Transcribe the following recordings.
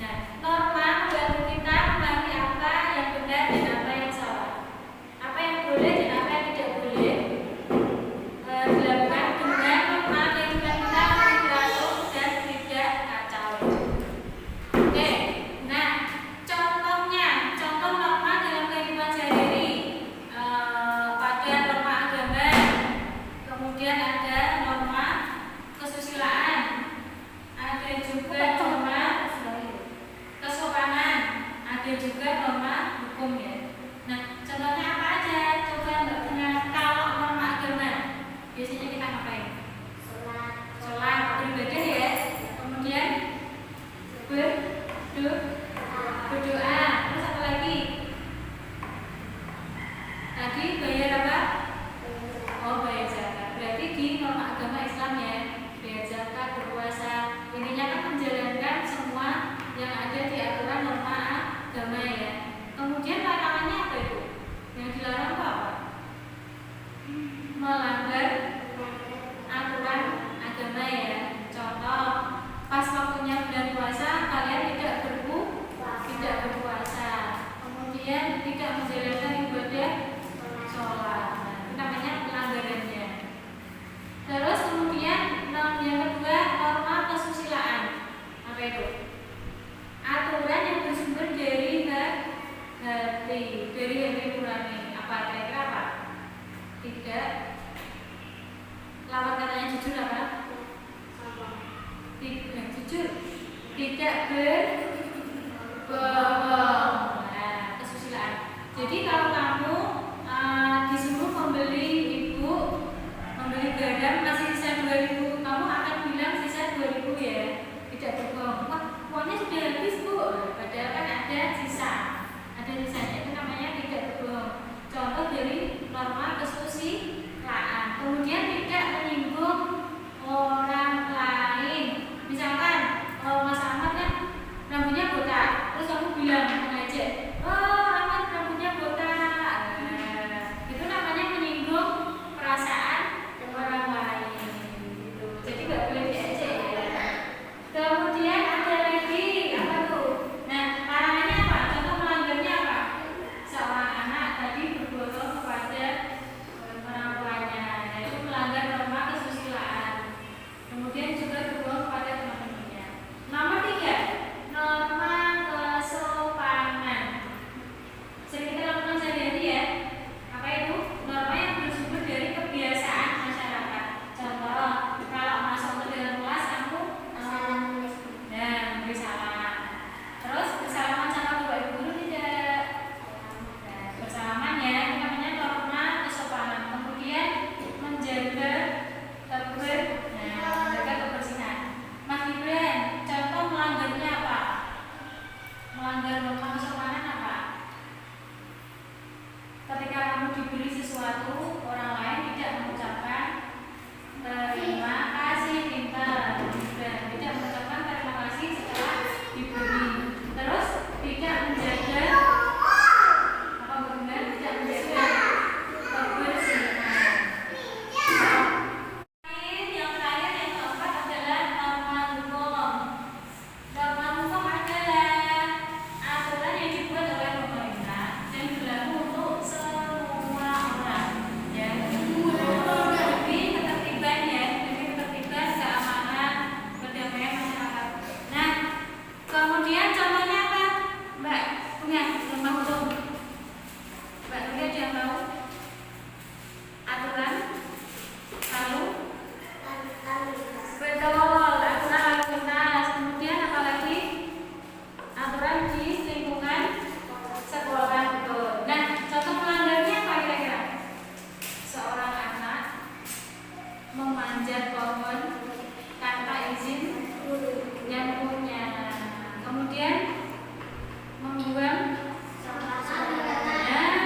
Nah, norma membantu kita memahami apa yang benar dan apa yang salah, apa yang boleh dan apa yang tidak boleh dilakukan dengan norma kehidupan kita lebih teratur dan tidak kacau. Oke, nah contohnya, contoh norma dalam kehidupan sehari-hari pada norma agama, kemudian ada norma kesusilaan, ada juga norma kesopanan, ada juga norma hukum ya. Nah, contohnya apa aja? Coba Mbak Tengah, kalau norma agama biasanya kita ngapain? Sholat, beribadah ya. Kemudian berdoa. Terus apa lagi? Tadi bayar apa? Oh, bayar zakat. Berarti di norma agama Islam ya, bayar zakat, berpuasa. Intinya kan menjalankan semua yang ada di aturan norma agama ya. Kemudian larangannya apa itu? Yang dilarang itu apa? Melanggar aturan agama ya. Contoh, pas waktunya bulan puasa kalian tidak berpuasa. Kemudian tidak menjalankan ibadah sholat. Nah, itu namanya pelanggarannya. Terus kemudian yang kedua, norma kesusilaan. Apa itu? Aturan yang bersumber dari hati nurani. Apa kira-kira apa? Tidak. Lawan katanya jujur apa? Tidak jujur. Tidak berbohong. Nah, kesusilaan. Jadi kalau kamu disuruh membeli garam masih sisa 2.000, kamu akan bilang sisa 2.000 ya, tidak berbohong. Wah, uangnya sudah habis Bu, padahal kan ada sisanya, itu namanya tidak berbohong. Contoh dari norma kesusilaan. Kemudian tidak menyinggung orang lain. Misalkan kalau Mas Ahmad kan rambutnya botak, terus kamu bilang mengajak, oh Ahmad rambutnya botak, itu namanya menyinggung perasaan orang lain gitu. Jadi nggak boleh diajak ya. Kemudian ada lagi apa tuh? Nah, larangannya apa? Contoh melanggarnya apa? Seorang anak tadi berbohong kepada orang tuanya, yaitu melanggar norma kesusilaan. Kemudian juga berbohong kepada teman-temannya. Nomor 3, norma kesopanan. Sering kita lakukan sehari-hari ya. Apa itu? Norma yang bersumber dari kebiasaan masyarakat. Contoh, kalau masuk ke dalam kelas kamu beri salam. Terus bersalaman sama bapak ibu guru tidak? Nah, bersalaman ya, ini namanya norma kesopanan. Kemudian menjaga kebersihan. Mas Gibran, contoh melanggarnya apa? Melanggar norma kesopanan apa? Ketika kamu diberi sesuatu, orang lain tidak mengucapkan terima kasih, pintar. Tidak mengucapkan terima kasih setelah diberi. Terus tidak menjaga apa benar? Tidak menjaga kebersihan. Yang terakhir, yang keempat adalah norma hukum. Norma hukum adalah aturan yang dibuat oleh pemerintah dan berlaku untuk semua orang. Ya, demi ketertiban ya, demi ketertiban, keamanan, perdamaian masyarakat. Nah, kemudian contohnya apa? Mbak punya norma hukum? Mbak punya dia tahu? Aturan lalu betul, aturan lalu lintas. Kemudian apa lagi? Aturan di lingkungan sekolah, betul. Nah, contoh melanggarnya apa kira-kira? Seorang anak memanjat pohon tanpa izin yang punya. Kemudian membuang sampah sembarangan.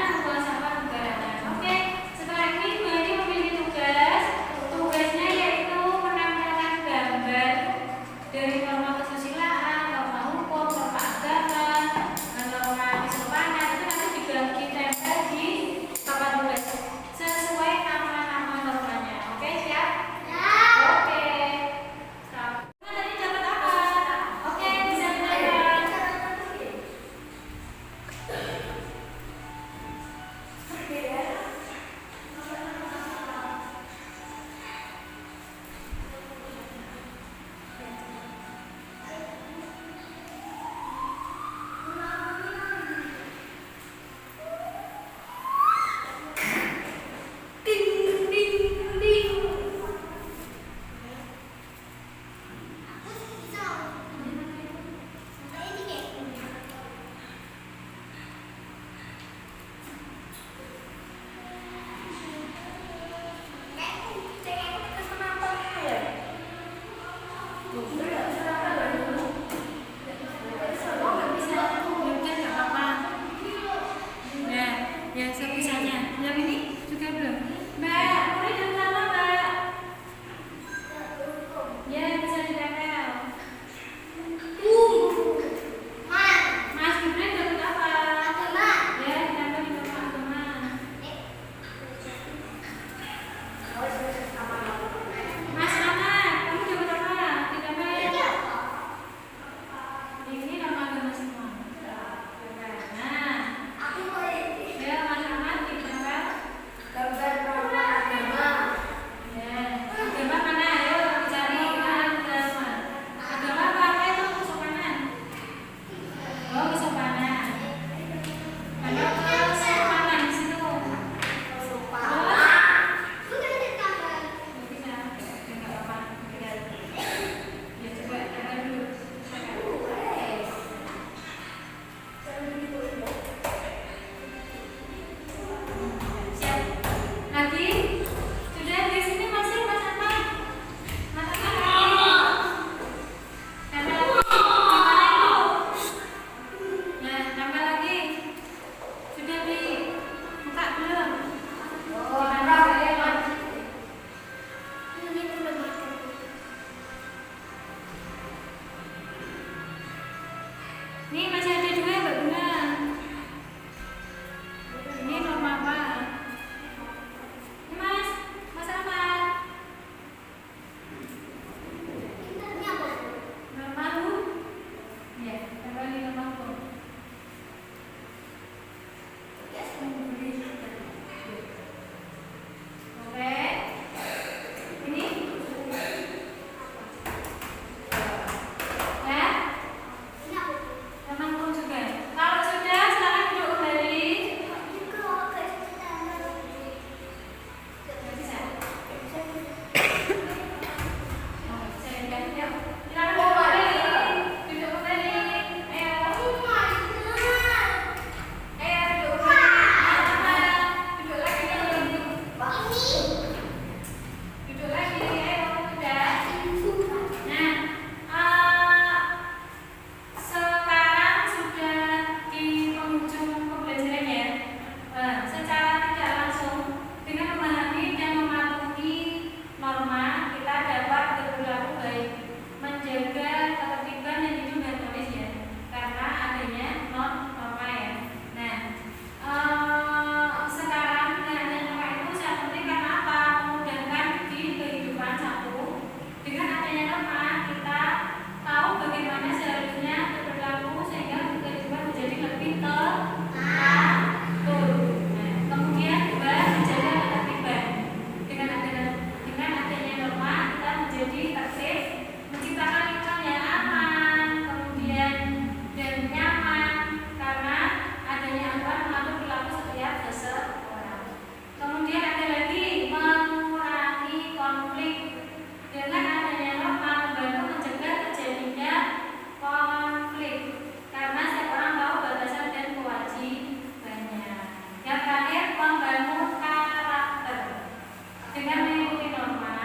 Ya, kembali ke mangkuk. Oke. Ini ya. Mangkuk juga. Kalau sudah silakan duduk kembali. Bisa. Sekarang sudah di penghujung pembelajarannya. Secara tidak langsung dengan memahami dan mematuhi norma, kita dapat berperilaku baik, menjaga ketertiban dan hidup harmonis ya, karena adanya norma ya. Nah, sekarang dengan adanya norma itu sangat penting karena apa? Memudahkan di kehidupan satu. Dengan adanya norma, kita tahu bagaimana seharusnya berperilaku sehingga kehidupan menjadi lebih teratur. Nah, kemudian juga menjaga ketertiban. Dengan adanya norma, kita menjadi tertib, menciptakan lingkungan yang aman, kemudian dan nyaman karena adanya aturan mengatur perilaku setiap seseorang. Kemudian ada lagi mengurangi konflik. Dengan adanya norma membantu mencegah terjadinya konflik karena setiap orang tahu batasan dan kewajibannya. Yang terakhir, membangun karakter. Dengan mengikuti norma,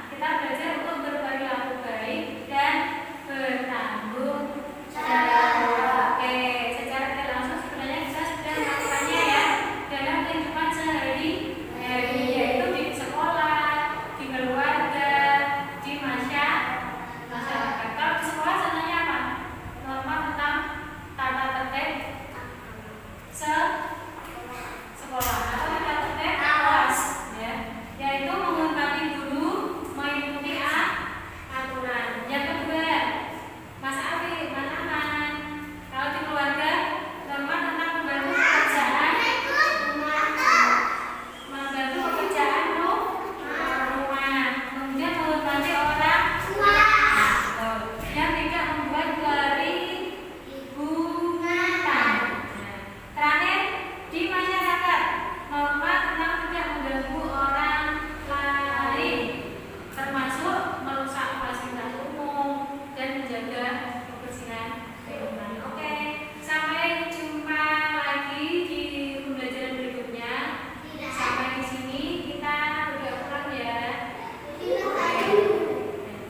kita belajar untuk berperilaku baik dan bertanggung jawab. Oke, secara tidak langsung sebenarnya kita sudah melakukannya ya dalam kehidupan sehari-hari, yaitu di sekolah, di keluarga, di masyarakat. Kalau di sekolah sebenarnya apa? Norma tentang tata tertib sekolah atau tata tertib kelas ya, yaitu menghormati guru, mengikuti aturan. Yang kedua, Mas Afi, Manaman, kalau di keluarga norma tentang membantu pekerjaan rumah, kemudian menghormati orang tua, yang tidak membuat keributan. Terakhir, di masyarakat norma tentang tidak mengganggu orang lain, termasuk merusak fasilitas umum dan menjaga kebersihan lingkungan. Oke, sampai jumpa lagi di pembelajaran berikutnya. Sampai di sini kita berdoa pulang ya.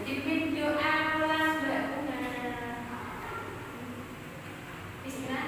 Dipimpin doa pulang Mbak Una. Bismillah.